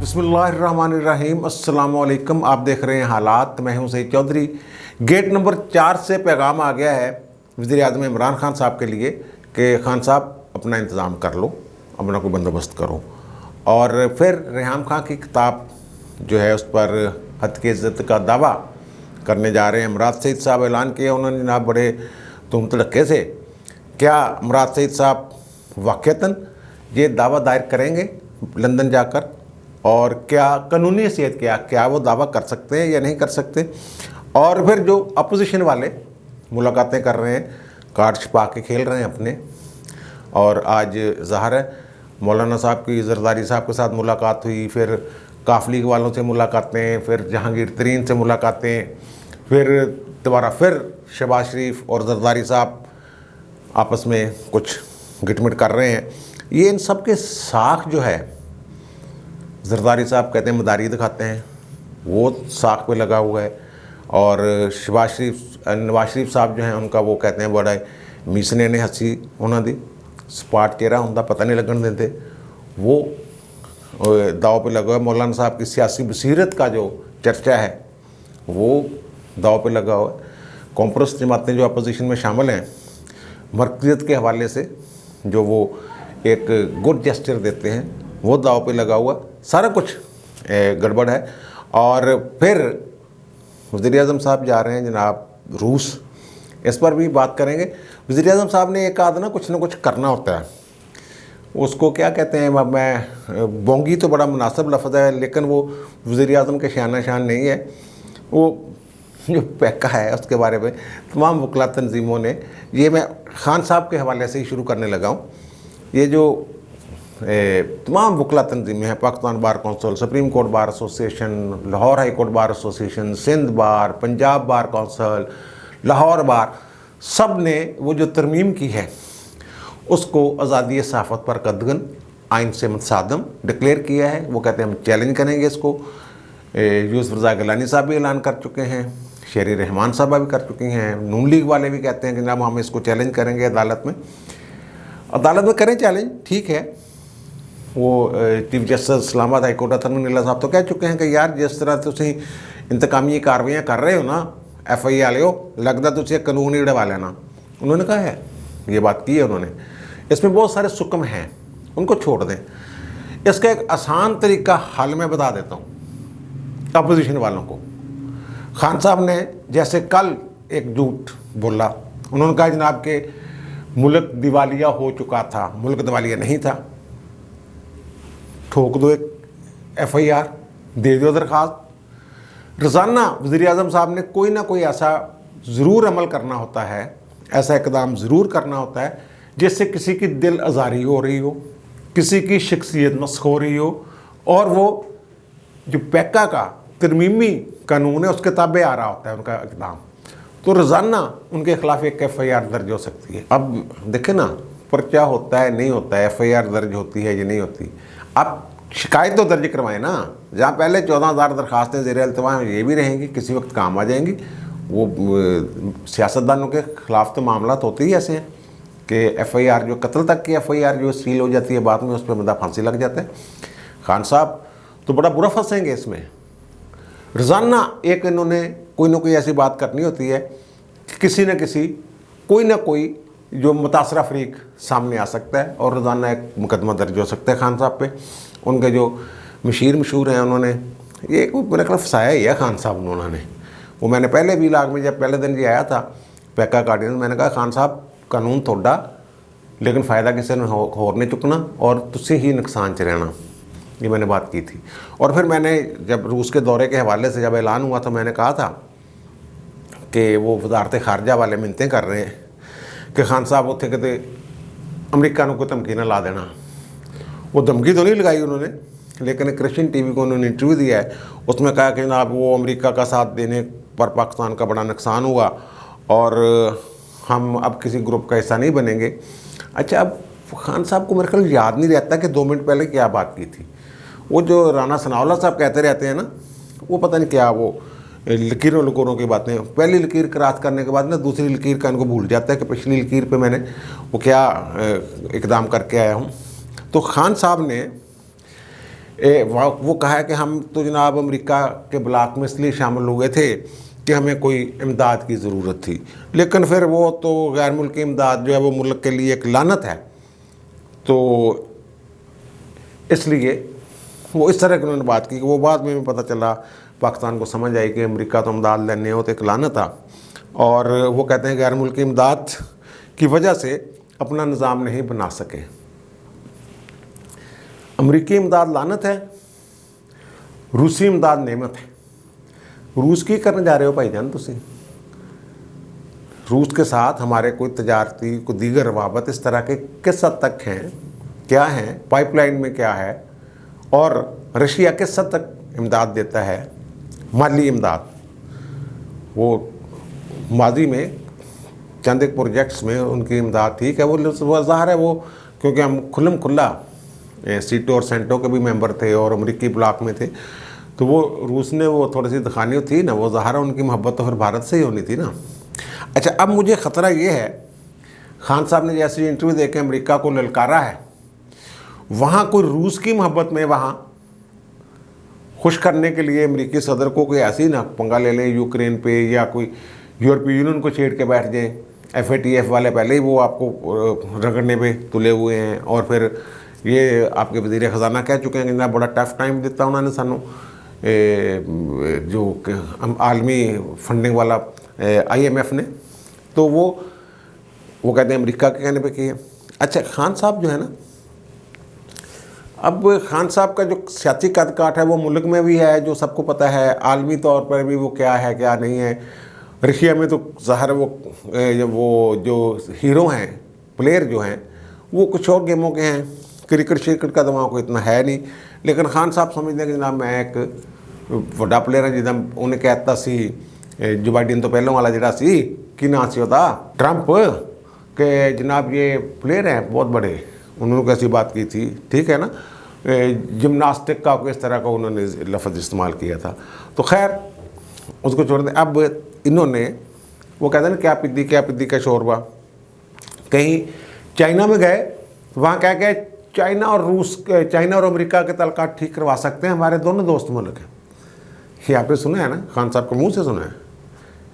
बिस्मिल्लाहिर्रहमानिर्रहीम। अस्सलाम वालेकुम। आप देख रहे हैं हालात। मैं हूं सईद चौधरी। गेट नंबर 4 से पैगाम आ गया है वज़ीर-ए-आज़म इमरान खान साहब के लिए कि खान साहब अपना इंतज़ाम कर लो, अपना कोई बंदोबस्त करो। और फिर रेहाम खान की किताब जो है उस पर हद की इज़्ज़त का दावा करने जा रहे हैं। मुराद सईद साहब ऐलान किया उन्होंने जनाब बड़े तुम तड़के से। क्या मुराद सईद साहब वाक़तन ये दावा दायर करेंगे लंदन जाकर, और क्या कानूनी हैसियत क्या वो दावा कर सकते हैं या नहीं कर सकते? और फिर जो अपोजिशन वाले मुलाकातें कर रहे हैं, कार्ड छुपा के खेल रहे हैं अपने, और आज ज़ाहिर है मौलाना साहब की जरदारी साहब के साथ मुलाकात हुई, फिर काफ लीग वालों से मुलाकातें, फिर जहांगीर तरीन से मुलाकातें, फिर दोबारा फिर शहबाज शरीफ और जरदारी साहब आपस में कुछ गिटमिट कर रहे हैं। ये इन सब के साख जो है, जरदारी साहब कहते हैं मदारी दिखाते हैं, वो साख पे लगा हुआ है। और नवाज शरीफ साहब जो हैं उनका वो कहते हैं बड़ा मीसने ने हंसी उन्होंने स्पाट चेहरा होंगे पता नहीं लगन देते, वो दाव पे लगा हुआ है। मौलाना साहब की सियासी बसीरत का जो चर्चा है वो दाव पे लगा हुआ है। कॉम्प्रेस जमातें जो अपोजिशन में शामिल हैं, मरकज़ियत के हवाले से जो वो एक गुड जेस्चर देते हैं, वो दाव पे लगा हुआ। सारा कुछ गड़बड़ है। और फिर वज़ीर-ए-आज़म साहब जा रहे हैं जनाब रूस, इस पर भी बात करेंगे। वज़ीर-ए-आज़म साहब ने एक आध ना कुछ करना होता है, उसको क्या कहते हैं, मैं बोंगी तो बड़ा मुनासिब लफ्ज़ है, लेकिन वो वज़ीर-ए-आज़म के शान शान नहीं है। वो जो पैका है उसके बारे में तमाम वकला तंजीमों ने, ये मैं खान साहब के हवाले से ही शुरू करने लगा हूँ, ये जो तमाम वकला तंजीमें हैं, Pakistan bar council, supreme court bar association, Lahore high court bar association, Sindh bar, Punjab bar council, Lahore bar, सब ने वो जो तरमीम की है उसको आज़ादी सहाफ़त पर कदगन, आइन से मुतसादम डिक्लेयर किया है। वो कहते हैं हम चैलेंज करेंगे इसको। यूसुफ रज़ा गिलानी साहब भी ऐलान कर चुके हैं, शेरी रहमान साहब भी कर चुकी हैं, नून लीग वाले भी कहते हैं कि जनाब हम इसको चैलेंज करेंगे अदालत में। अदालत में करें चैलेंज, ठीक है। वो chief justice Islamabad high court अतन नीला साहब तो कह चुके हैं कि यार जिस तरह तुसी इंतकामी कार्रवाइयाँ कर रहे हो ना, FI वाले हो, लगता तुझे कानून ही उड़वा लेना। उन्होंने कहा है, ये बात की है उन्होंने। इसमें बहुत सारे सुकम हैं, उनको छोड़ दें। इसका एक आसान तरीका हल मैं बता देता हूँ अपोजिशन वालों को। खान साहब ने जैसे कल एक झूठ बोला, उन्होंने कहा जनाब के मुल्क दिवालिया हो चुका था, मुल्क दिवालिया नहीं था। ठोक दो एक FIR, दे दो दरख्वास्त। रोज़ाना वज़ीर-ए-आज़म साहब ने कोई ना कोई ऐसा ज़रूर अमल करना होता है, ऐसा इकदाम ज़रूर करना होता है जिससे किसी की दिल आज़ारी हो रही हो, किसी की शख्सियत मस्ख़ हो रही हो, और वो जो पैका का तरमीमी कानून है उसके ताबे आ रहा होता है उनका इकदाम। तो रोज़ाना उनके ख़िलाफ़ एक FIR दर्ज हो सकती है। अब देखें ना, पर्चा होता है नहीं होता है, FIR दर्ज होती है या नहीं होती। आप शिकायत तो दर्ज करवाएं ना, जहाँ पहले 14,000 दरख्वास्तें ज़ेर अल्तवा ये भी रहेंगी, किसी वक्त काम आ जाएंगी। वो सियासतदानों के ख़िलाफ़ तो मामला होते ही ऐसे हैं कि FIR जो कत्ल तक की FIR जो सील हो जाती है, बाद में उस पर बंदा फांसी लग जाता है। खान साहब तो बड़ा बुरा फंसेंगे इसमें। रोज़ाना एक इन्होंने कोई ना कोई ऐसी बात करनी होती है कि किसी न किसी कोई ना कोई जो मुतासरा फरीक सामने आ सकता है, और रोज़ाना एक मुकदमा दर्ज हो सकता है खान साहब पे। उनके जो मशहूर हैं, उन्होंने ये मेरे ख्याल फसाया ही है खान साहब उन्होंने। वो मैंने पहले भी लाग में जब पहले दिन जी आया था पैका कार्डिनल, मैंने कहा खान साहब कानून थोड़ा, लेकिन फ़ायदा किसी ने होर नहीं चुकना और तुझसे ही नुकसान च रहना, ये मैंने बात की थी। और फिर मैंने जब रूस के दौरे के हवाले से जब ऐलान हुआ तो मैंने कहा था कि वो वजारत खारजा वाले मिन्नतें कर रहे हैं कि खान साहब उत्थे कहते अमरीका को धमकी ना ला देना। वो धमकी तो नहीं लगाई उन्होंने, लेकिन क्रिश्चियन TV को उन्होंने इंटरव्यू दिया है, उसमें कहा कि जनाब वो अमेरिका का साथ देने पर पाकिस्तान का बड़ा नुकसान हुआ और हम अब किसी ग्रुप का हिस्सा नहीं बनेंगे। अच्छा, अब खान साहब को मेरे ख्याल याद नहीं रहता कि 2 मिनट पहले क्या बात की थी। वो जो राना सनाउल्लाह साहब कहते रहते हैं ना, वो पता नहीं क्या वो लकीरों लकीरों की बातें, पहली लकीर क्रॉस करने के बाद ना दूसरी लकीर का इनको भूल जाता है कि पिछली लकीर पे मैंने वो क्या इकदाम करके आया हूँ। तो खान साहब ने वो कहा है कि हम तो जनाब अमेरिका के ब्लॉक में इसलिए शामिल हुए थे कि हमें कोई इमदाद की ज़रूरत थी, लेकिन फिर वो तो गैर मुल्की इमदाद जो है वो मुल्क के लिए एक लानत है, तो इसलिए वो इस तरह की उन्होंने बात की कि वो बाद में पता चला, पाकिस्तान को समझ आई कि अमेरिका तो इमदाद लेने हो तो एक लानत था, और वो कहते हैं गैर मुल्की इमदाद की वजह से अपना निज़ाम नहीं बना सके। अमेरिकी इमदाद लानत है, रूसी इमदाद नेमत है। रूस की करने जा रहे हो भाईजान तुसी? रूस के साथ हमारे कोई तजारती कोई दीगर रवाबत इस तरह के किस हद तक हैं, क्या हैं, पाइपलाइन में क्या है, और रशिया किस हद तक इमदाद देता है, माली इमदाद। वो माजी में चंद एक प्रोजेक्ट्स में उनकी इमदाद ठीक है, वो ज़ाहिर है वो, क्योंकि हम खुल्लम खुल्ला सीटो और सेंटो के भी मेंबर थे और अमेरिकी ब्लॉक में थे, तो वो रूस ने वो थोड़ी सी दिखानी थी ना, वो ज़ाहिर है उनकी मोहब्बत तो फिर भारत से ही होनी थी ना। अच्छा, अब मुझे ख़तरा ये है, खान साहब ने जैसे इंटरव्यू दे के अमेरिका को ललकारा है, वहाँ कोई रूस की मोहब्बत में वहाँ खुश करने के लिए अमेरिकी सदर को कोई ऐसी ना पंगा ले ले यूक्रेन पे, या कोई यूरोपीय यूनियन को छेड़ के बैठ जाए। FATF वाले पहले ही वो आपको रगड़ने पे तुले हुए हैं, और फिर ये आपके वज़ीर ख़जाना कह चुके हैं कि ना बड़ा टफ टाइम दिता उन्होंने सानू, जो आलमी फंडिंग वाला IMF ने, तो वो कहते हैं अमेरिका के कहने पे किए। अच्छा, खान साहब जो है ना, अब खान साहब का जो सियासी कद काठ है वो मुल्क में भी है, जो सबको पता है, आलमी तौर पर भी वो क्या है क्या नहीं है। रशिया में तो ज़ाहिर वो जो हीरो हैं, प्लेयर जो हैं, वो कुछ और गेमों के हैं, क्रिकेट श्रिकेट का दिमाग को इतना है नहीं, लेकिन खान साहब समझते हैं कि जनाब मैं एक वड्डा प्लेयर है, जिदा उन्हें कहता सी जो बाइडन तो पहलों वाला जरा सी कि ना सी होता ट्रंप, के जनाब ये प्लेयर हैं बहुत बड़े, उन्होंने कैसी बात की थी, ठीक है ना, जिमनास्टिक का इस तरह का उन्होंने लफ्ज़ इस्तेमाल किया था। तो खैर उसको छोड़ दें। अब इन्होंने वो कहते हैं ना क्या पिद्दी का शोरबा, कहीं चाइना में गए, वहाँ क्या क्या चाइना और अमेरिका के तल्लुकात ठीक करवा सकते हैं, हमारे दोनों दोस्त मुल्क हैं। ये आपने सुना है ना, खान साहब के मुंह से सुना है,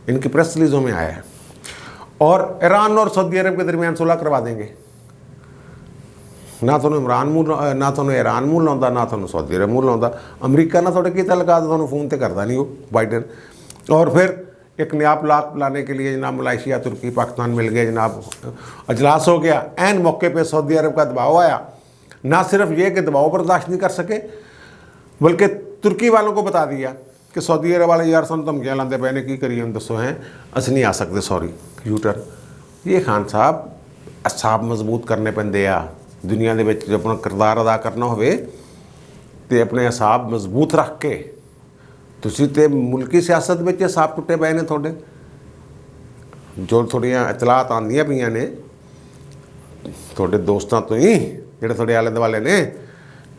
इनकी प्रेस रिलीज़ों में आया है। और ईरान और सऊदी अरब के दरमियान सुलह करवा देंगे, ना तो ईरान मूल लाता, ना तो सऊदी अरब मूल लाता, अमरीका ना थोड़े की तल्लुकात तो फोन तो करता नहीं वो बाइडन। और फिर एक नया प्लाट लाने के लिए जनाब मलेशिया, तुर्की, पाकिस्तान मिल गए, जनाब अजलास हो गया, ऐन मौके पे सऊदी अरब का दबाव आया। ना सिर्फ ये कि दबाव बर्दाश्त नहीं कर सके, बल्कि तुर्की वालों को बता दिया कि सऊदी अरब वाले यार सन धमकियाँ लाते पे ने की करिए, हम दसो हैं अस नहीं आ सकते, सॉरी यूटर। ये खान साहब असाब मजबूत करने पैंदे आ, दुनिया दे विच अपना किरदार अदा करना होवे ते अपने असाब मजबूत रख के। तुसी ते मुल्की सियासत में असाब टुटे पे ने थोड़े, जो थोड़ियां इतलात आंदियां पईयां ने थोड़े दोस्तों तो ही जेडे थोड़े आले दुआले ने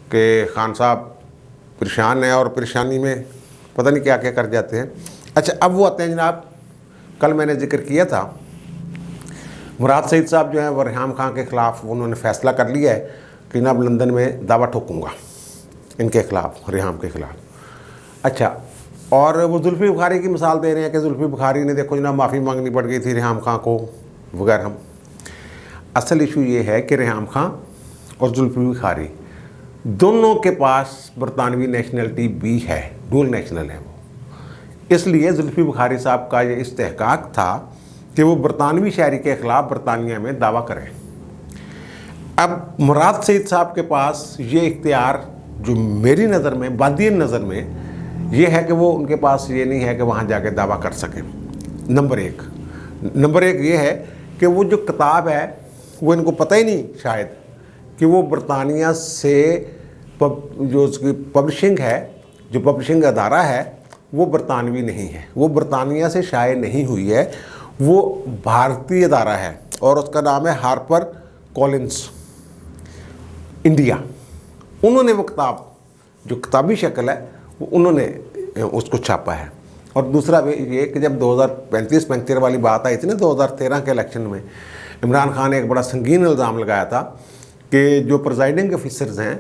कि खान साहब परेशान है और परेशानी में पता नहीं क्या क्या कर जाते हैं। अच्छा, अब वो आते हैं जनाब, कल मैंने जिक्र किया था, मुराद सईद साहब जो हैं वो रेहाम खान के ख़िलाफ़ उन्होंने फ़ैसला कर लिया है कि जनाब लंदन में दावा ठोकूँगा इनके ख़िलाफ़, रेहाम के ख़िलाफ़। अच्छा, और वो जुल्फ़ी बुखारी की मिसाल दे रहे हैं कि जुल्फ़ी बुखारी ने देखो जनाब माफ़ी मांगनी पड़ गई थी रेहाम खान को वगैरह। हम असल इशू ये है कि रेहाम खान और जुल्फ़ी बुखारी दोनों के पास बरतानवी नेशनलिटी भी है, डुअल नेशनल है वो। इसलिए जुल्फ़ी बुखारी साहब का ये इस्तेहकाक था कि वो बरतानवी शहरी के ख़िलाफ़ बरतानिया में दावा करें। अब मुराद सईद साहब के पास ये इख्तियार जो मेरी नज़र में, बादियन नज़र में, ये है कि वो उनके पास ये नहीं है कि वहाँ जाके दावा कर सकें। नंबर एक ये है कि वो जो किताब है वो इनको पता ही नहीं शायद कि वो बरतानिया से जो उसकी पब्लिशिंग है, जो पब्लिशिंग अदारा है वो बरतानवी नहीं है, वो बरतानिया से शाये नहीं हुई है, वो भारतीय अदारा है और उसका नाम है हार्पर कॉलिंस इंडिया। उन्होंने वो किताब जो किताबी शक्ल है वो उन्होंने उसको छापा है। और दूसरा ये कि जब 2035-35 वाली बात आई थी ना 2013 के इलेक्शन में, इमरान खान ने एक बड़ा संगीन इल्ज़ाम लगाया था कि जो प्रिजाइडिंग ऑफिसर्स हैं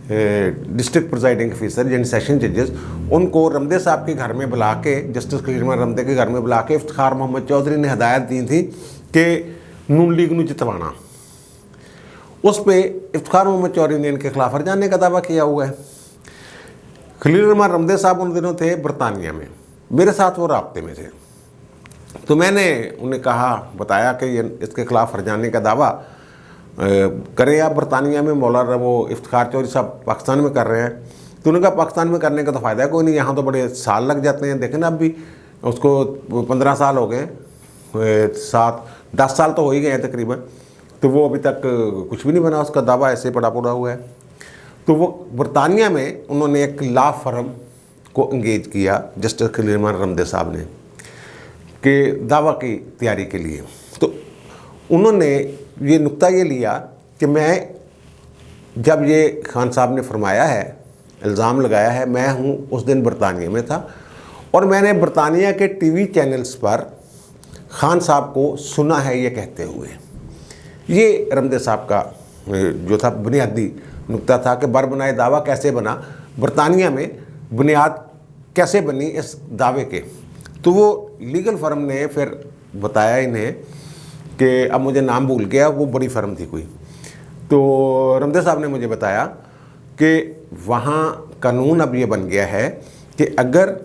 डिस्ट्रिक्ट प्रिजाइडिंग ऑफिसर यानी सेशन जजेस, उनको रमदे साहब के घर में बुला के, जस्टिस खलील रमदे के घर में बुला के इफ्तिखार मोहम्मद चौधरी ने हदायत दी थी कि नून लीग नू जितवाना। उस पर इफ्तिखार मोहम्मद चौधरी ने इनके खिलाफ हरजाने का दावा किया हुआ है। खलील रहमान रमदे साहब उन दिनों थे बरतानिया में, मेरे साथ वो राब्ते में थे, तो मैंने उन्हें कहा, बताया कि ये इसके खिलाफ हरजाने का दावा करें आप बरतानिया में, मौलाना वो इफ्तिखार चौधरी साहब पाकिस्तान में कर रहे हैं। तो उन्होंने कहा पाकिस्तान में करने का तो फ़ायदा कोई नहीं, यहाँ तो बड़े साल लग जाते हैं, देखें ना अब भी उसको 15 साल हो गए, 7-10 साल तो हो ही गए हैं तकरीबन, तो वो अभी तक कुछ भी नहीं बना, उसका दावा ऐसे पड़ा पड़ा हुआ है। तो वो बरतानिया में उन्होंने एक लॉ फर्म को इंगेज किया जस्टिस खलील रहमान रमदे साहब ने कि दावा की तैयारी के लिए। तो उन्होंने ये नुक्ता ये लिया कि मैं, जब ये खान साहब ने फरमाया है, इल्ज़ाम लगाया है, मैं हूँ उस दिन बरतानिया में था और मैंने बरतानिया के टीवी चैनल्स पर खान साहब को सुना है ये कहते हुए। ये रमदे साहब का जो था बुनियादी नुक्ता था कि बरबनाए दावा कैसे बना, बरतानिया में बुनियाद कैसे बनी इस दावे के। तो वो लीगल फर्म ने फिर बताया इन्हें कि अब मुझे नाम भूल गया, वो बड़ी फर्म थी कोई, तो रमदे साहब ने मुझे बताया कि वहाँ कानून अब ये बन गया है कि अगर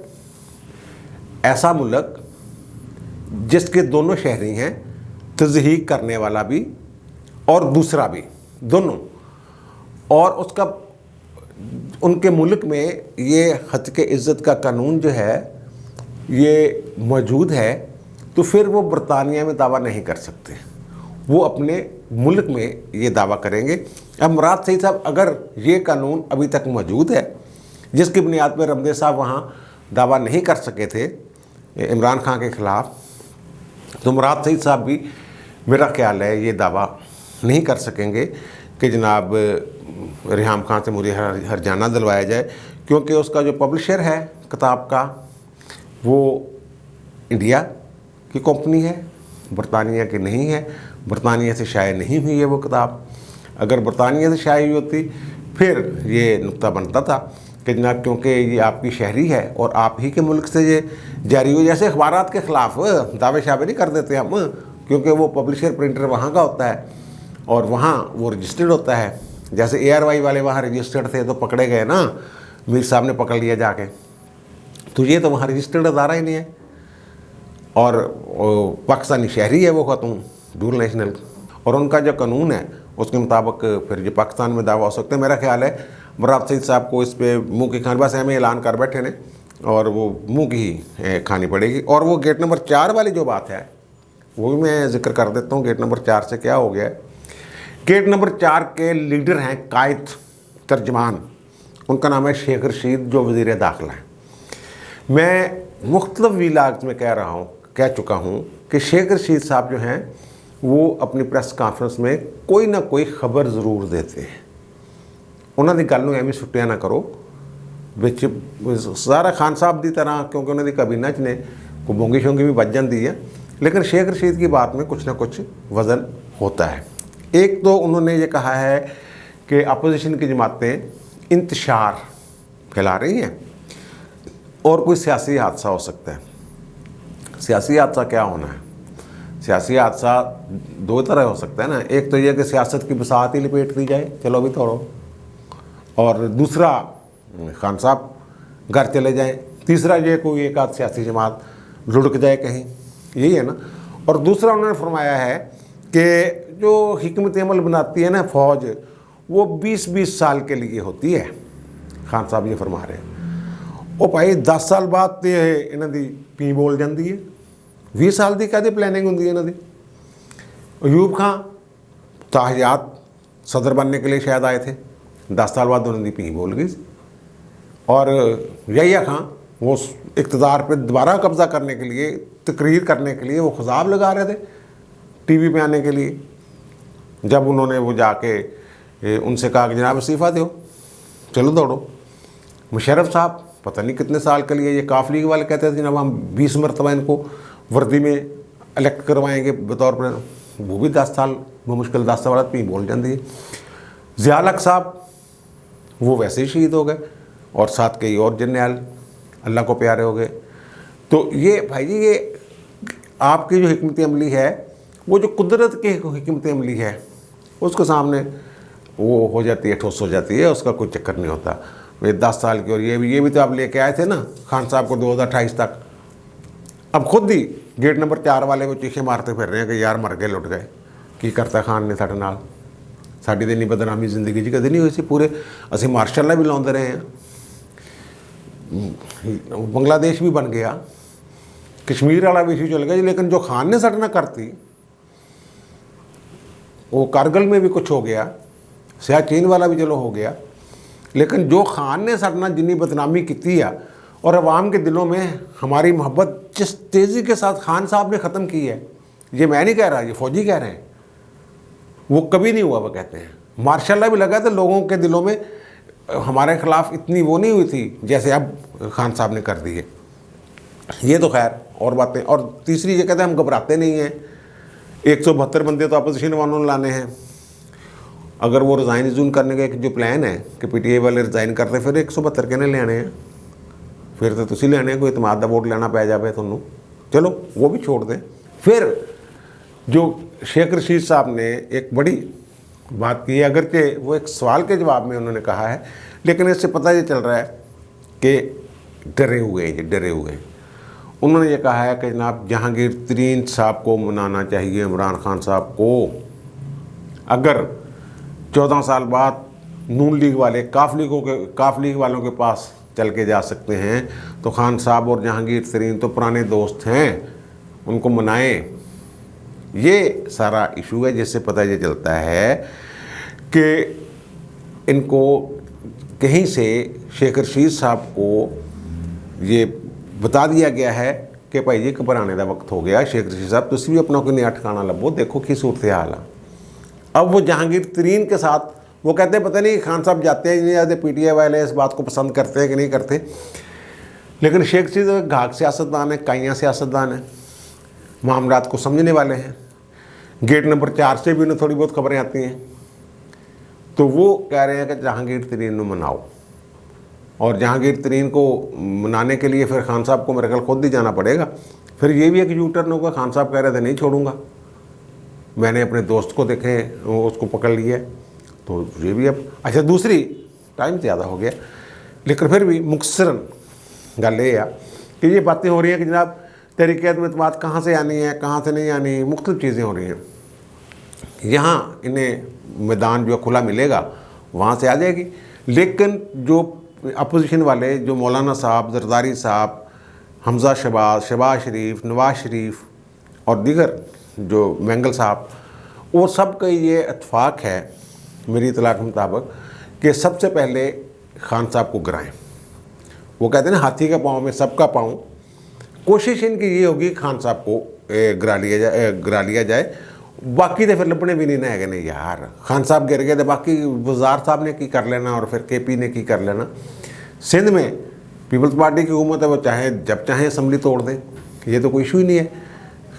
ऐसा मुल्क जिसके दोनों शहरी हैं, तज़हीक करने वाला भी और दूसरा भी, दोनों, और उसका उनके मुल्क में ये हत्क इज़्ज़त का कानून जो है ये मौजूद है, तो फिर वो बरतानिया में दावा नहीं कर सकते, वो अपने मुल्क में ये दावा करेंगे। अब मुराद सही साहब, अगर ये कानून अभी तक मौजूद है जिसकी बुनियाद पर रमदे साहब वहाँ दावा नहीं कर सके थे इमरान खान के ख़िलाफ़, तो मुराद सईद साहब भी मेरा ख्याल है ये दावा नहीं कर सकेंगे कि जनाब रिहाम खान से मुझे हरजाना दिलवाया जाए, क्योंकि उसका जो पब्लिशर है किताब का वो इंडिया की कंपनी है, बरतानिया की नहीं है, बरतानिया से शाये नहीं हुई है वो किताब। अगर बरतानिया से शाये हुई होती फिर ये नुक्ता बनता था कि जनाब क्योंकि ये आपकी शहरी है और आप ही के मुल्क से ये जारी हुई, जैसे अखबारात के ख़िलाफ़ दावे शावे नहीं कर देते हम, क्योंकि वो पब्लिशर प्रिंटर वहाँ का होता है और वहाँ वो रजिस्टर्ड होता है। जैसे ARY वाले वहाँ रजिस्टर्ड थे तो पकड़े गए ना, मीर साहब ने पकड़ लिया जाके, तो ये तो वहाँ रजिस्टर्ड अदारा ही नहीं है और पाकिस्तानी शहरी है वो खातून, डूल नेशनल, और उनका जो कानून है उसके मुताबिक फिर जो पाकिस्तान में दावा हो सकते हैं। मेरा ख्याल है मुराद सईद साहब को इस पर मुँह की खानी, बस हमें ऐलान कर बैठे ने और वो मुँह की ही खानी पड़ेगी। और वो गेट नंबर 4 वाली जो बात है वो भी मैं जिक्र कर देता हूँ। गेट नंबर 4 से क्या हो गया है, गेट नंबर 4 के लीडर हैं कायद तर्जमान, उनका नाम है शेख रशीद जो वज़ीर दाखिला है। मैं मुख्तलिफ व्लॉग्स में कह चुका हूँ कि शेख रशीद साहब जो हैं वो अपनी प्रेस कॉन्फ्रेंस में कोई ना कोई खबर ज़रूर देते हैं। उन्होंने गल नूं एवें सुट्टिया ना करो विच सारा खान साहब की तरह, क्योंकि उन्होंने कैबिना च ने कोई बोंगी शोंगी भी बच जाती है, लेकिन शेख रशीद की बात में कुछ ना कुछ वज़न होता है। एक तो उन्होंने ये कहा है कि अपोजिशन की जमातें इंतशार फैला रही हैं और कोई सियासी हादसा हो सकता है। सियासी हादसा क्या होना है, सियासी हादसा दो तरह हो सकता है ना, एक तो ये कि सियासत की बसात ही लपेट दी जाए, चलो भी तोड़ो, और दूसरा खान साहब घर चले जाएं, तीसरा ये कोई एक आध सियासी जमात लुढ़क जाए कहीं, यही है ना। और दूसरा उन्होंने फरमाया है कि जो हिकमत अमल बनाती है ना फ़ौज, वो 20-20 साल के लिए होती है। खान साहब ये फरमा रहे हैं ਉਹ ਭਾਈ 10 साल बाद तो इन्हों की पी बोल जाती है, 20 साल की कहती प्लैनिंग होंगी इन्हों की। अयूब खां ताहयात सदर बनने के लिए शायद आए थे, 10 साल बाद उन्होंने पी बोल गई। और यहिया खां वो इक़्तिदार पे दोबारा कब्ज़ा करने के लिए, तकरीर करने के लिए वो खिताब लगा रहे थे टीवी पे आने के लिए। जब उन्होंने वो जाके उनसे कहा कि जनाब इस्तीफ़ा दो, चलो दौड़ो। मुशर्रफ साहब पता नहीं कितने साल के लिए, ये काफ लीग वाले कहते थे जनाब हम 20 मरतबा इनको वर्दी में इलेक्ट करवाएंगे बतौर पर, वो भी 10 साल वो मुश्किल 10 साल बाद पी बोल जाती है। ज़िया हक साहब वो वैसे ही शहीद हो गए और साथ कई और जर्नैल अल्लाह को प्यारे हो गए। तो ये भाई जी, ये आपकी जो हिकमत अमली है, वो जो कुदरत की हिकमत अमली है, उसके सामने वो हो जाती है, ठोस हो जाती है, उसका कोई चक्कर नहीं होता। वे 10 साल की, और ये भी तो आप लेके आए थे ना खान साहब को 2028 तक। अब खुद ही गेट नंबर 4 वाले को चीखे मारते फिर रहे हैं कि यार मर गए, लुट गए, की करता खान ने साढ़े नाल, साड़ी तो नहीं बदनामी जिंदगी जी कभी नहीं हुई सी। पूरे असी मार्शल भी लाते रहे हैं, बांग्लादेश भी बन गया, कश्मीर वाला भी इशू चल गया जी, लेकिन जो खान ने साढ़े नाल करती, वो कारगिल में भी कुछ हो गया, सियाचिन वाला भी चलो हो गया, लेकिन जो खान ने साढ़े नाल जिन्नी बदनामी की है और अवाम के दिलों में हमारी मोहब्बत जिस तेज़ी के साथ खान साहब ने ख़त्म की है, ये मैं नहीं कह रहा, ये फौजी कह रहे हैं, वो कभी नहीं हुआ। वो कहते हैं मार्शल भी लगा तो लोगों के दिलों में हमारे खिलाफ इतनी वो नहीं हुई थी जैसे अब खान साहब ने कर दी है। ये तो खैर और बातें। और तीसरी ये कहते हैं हम घबराते नहीं हैं, 172 बंदे तो अपोजिशन वालों ने लाने हैं। अगर वो रिज़ाइन जून करने का एक जो प्लान है कि PTI वाले रिज़ाइन करते, फिर 172 कहने लेने हैं, फिर तो तुसी लेने, कोई इतमाद का वोट लेना पै जाए थोनों, चलो वो भी छोड़ दें। फिर जो शेख रशीद साहब ने एक बड़ी बात की है, अगर के वो एक सवाल के जवाब में उन्होंने कहा है, लेकिन इससे पता ये चल रहा है कि डरे हुए। उन्होंने ये कहा है कि जनाब जहांगीर तरीन साहब को मनाना चाहिए, इमरान खान साहब को। अगर 14 साल बाद नून लीग वाले काफ लीग वालों के पास चल के जा सकते हैं, तो खान साहब और जहांगीर तरीन तो पुराने दोस्त हैं, उनको मनाएं। ये सारा इशू है, जिससे पता ये चलता है कि इनको कहीं से शेख रशीद साहब को ये बता दिया गया है कि भाई जी घबराने का वक्त हो गया, शेख रशीद साहब तुसी भी अपना कोई नया ठिकाना लभो, देखो की सूरत हाल है। अब वो जहांगीर तरीन के साथ वो कहते हैं पता नहीं खान साहब जाते हैं नहीं जाते, PTI वाले इस बात को पसंद करते हैं कि नहीं करते, लेकिन शेख रशीद घाक सियासतदान है, काइयाँ सियासतदान है, मामलात को समझने वाले हैं। गेट नंबर 4 से भी उन्हें थोड़ी बहुत खबरें आती हैं, तो वो कह रहे हैं कि जहांगीर तरीन को मनाओ। और जहांगीर तरीन को मनाने के लिए फिर खान साहब को मेरे ख्याल खुद ही जाना पड़ेगा। फिर ये भी एक U-टर्न होगा, खान साहब कह रहे थे नहीं छोड़ूंगा, मैंने अपने दोस्त को देखे उसको पकड़ लिया, तो ये भी अब अच्छा। दूसरी टाइम ज़्यादा हो गया, लेकिन फिर भी मुख्तसरन गल ये है कि ये बातें हो रही हैं कि जनाब तहरीक-ए-इत्तेमाद कहाँ से आनी है, कहाँ से नहीं आनी, मुख्तलिफ चीज़ें हो रही हैं। यहाँ इन्हें मैदान जो खुला मिलेगा वहाँ से आ जाएगी, लेकिन जो अपोजिशन वाले जो मौलाना साहब, जरदारी साहब, हमजा शहबाज शरीफ, नवाज शरीफ और दीगर जो मैंगल साहब, वो सब का ये इत्फाक है मेरी इतला के मुताबिक कि सबसे पहले खान साहब को गिराएं। वो कहते हैं ना हाथी का पाँव में सबका पाँव, कोशिश इनकी ये होगी खान साहब को गिरा लिया जाए। बाकी तो फिर लपने भी नहीं ना है नहीं यार, खान साहब गिर गए तो बाकी वज़ार साहब ने की कर लेना और फिर KP ने की कर लेना। सिंध में पीपल्स पार्टी की हुकूमत है, वो चाहे जब चाहे असम्बली तोड़ दें, ये तो कोई इशू ही नहीं है।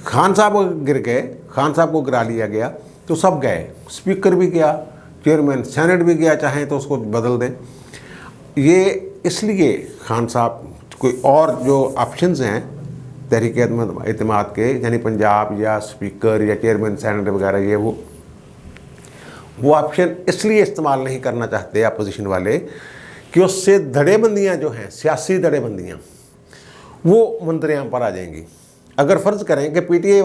खान साहब गिर गए, खान साहब को गिरा लिया गया तो सब गए, स्पीकर भी गया, चेयरमैन सेनेट भी गया, चाहे तो उसको बदल दें। ये इसलिए खान साहब कोई और जो ऑप्शंस हैं तहरीक-ए-इत्तेमाद के, यानी पंजाब या स्पीकर या चेयरमैन सेनेट वगैरह, ये वो ऑप्शन इसलिए इस्तेमाल नहीं करना चाहते अपोजिशन वाले कि उससे धड़ेबंदियाँ जो हैं, सियासी धड़ेबंदियाँ, वो मंजरेआम पर आ जाएंगी। अगर फ़र्ज़ करें कि PTI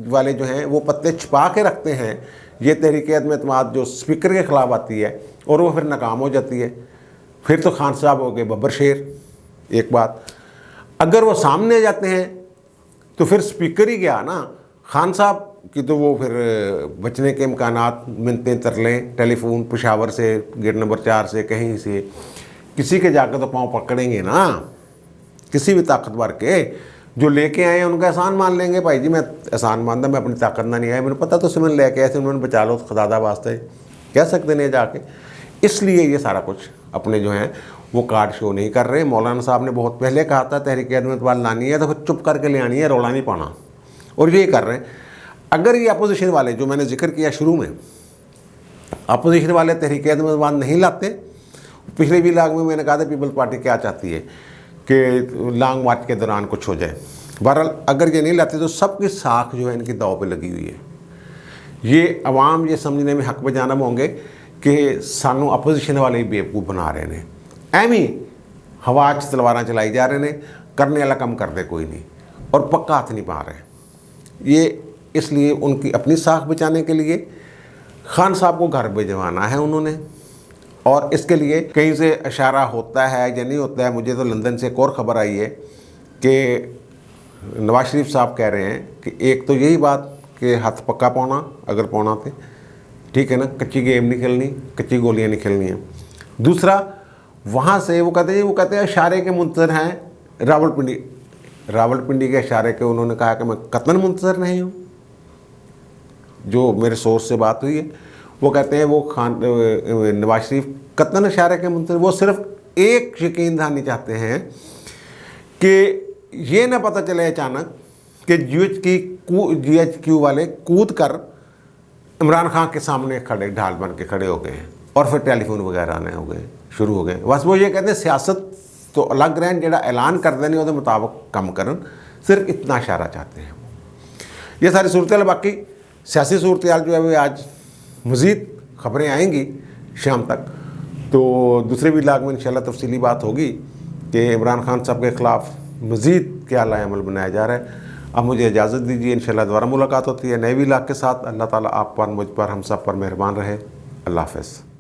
वाले जो हैं वो पत्ते छुपा के रखते हैं, ये तहरीक-ए-इत्तेमाद जो स्पीकर के ख़िलाफ़ आती है और वो फिर नाकाम हो जाती है, फिर तो खान साहब हो गए बब्बर शेर। एक बात, अगर वो सामने जाते हैं तो फिर स्पीकर ही गया ना, खान साहब की तो वो फिर बचने के इम्कानात, मिन्नतें तरलें, टेलीफोन पेशावर से, गेट नंबर 4 से, कहीं से किसी के जाकर तो पाँव पकड़ेंगे ना, किसी भी ताकतवर के। जो लेके आए हैं उनका एहसान मान लेंगे, भाई जी मैं एहसान मानता, मैं अपनी ताकत ना नहीं आया, मैंने पता तो सिमन लेके आए थे, उन्होंने बचा लो खुदादा वास्ते, कह सकते नहीं जाके। इसलिए ये सारा कुछ अपने जो हैं वो कार्ड शो नहीं कर रहे। मौलाना साहब ने बहुत पहले कहा था तहरीक-ए-इत्तेमाद लानी है तो फिर चुप करके ले आनी है, रौला नहीं पाना, और ये कर रहे हैं। अगर ये अपोजिशन वाले जो मैंने जिक्र किया शुरू में, अपोजिशन वाले तहरीक-ए-इत्तेमाद नहीं लाते पिछले व्लॉग में मैंने कहा था पीपल्स पार्टी क्या चाहती है कि लॉन्ग मार्च के दौरान कुछ हो जाए। बहरहाल अगर ये नहीं लाते तो सबकी साख जो है इनकी दाव पे लगी हुई है। ये अवाम ये समझने में हक बजानब होंगे कि सानू अपोजिशन वाले ही बेवकूफ़ बना रहे हैं, एवं हवा च तलवारां चलाई जा रहे हैं, करने वाला काम करते कोई नहीं और पक्का हाथ नहीं पा रहे। ये इसलिए उनकी अपनी साख बचाने के लिए खान साहब को घर भिजवाना है उन्होंने, और इसके लिए कहीं से इशारा होता है या नहीं होता है। मुझे तो लंदन से एक और ख़बर आई है कि नवाज शरीफ साहब कह रहे हैं कि एक तो यही बात कि हाथ पक्का पाना, अगर पाना थे ठीक है ना, कच्ची गेम नहीं खेलनी, कच्ची गोलियां नहीं खेलनी है। दूसरा वहाँ से वो कहते हैं इशारे के मुंतज़र हैं रावलपिंडी के इशारे के। उन्होंने कहा कि मैं कतन मुंतज़र नहीं हूँ। जो मेरे सोर्स से बात हुई है वो कहते हैं वो नवाज शरीफ कतन इशारे के मुंतज़र, वो सिर्फ एक यकीन दहानी चाहते हैं कि ये ना पता चले अचानक कि GHQ वाले कूद कर इमरान खान के सामने खड़े ढाल बन के खड़े हो गए और फिर टेलीफोन वगैरह आने हो गए, शुरू हो गए। बस वो ये कहते हैं सियासत तो अलग रहन, जो ऐलान कर देने उसके मुताबिक कम करन, सिर्फ इतना इशारा चाहते हैं। ये सारी सूरत। बाकी सियासी सूरत जो है वो आज मज़ीद ख़बरें आएंगी शाम तक, तो दूसरे व्लॉग में इंशाल्लाह तफसीली बात होगी कि इमरान खान साहब के ख़िलाफ़ मज़ीद क्या अमल बनाया जा रहा है। अब मुझे इजाज़त दीजिए, इंशाल्लाह दोबारा मुलाकात होती है नए व्लॉग के साथ। अल्लाह ताला आप पर, मुझ पर, हम सब पर मेहरबान रहे। अल्लाह हाफ़िज़।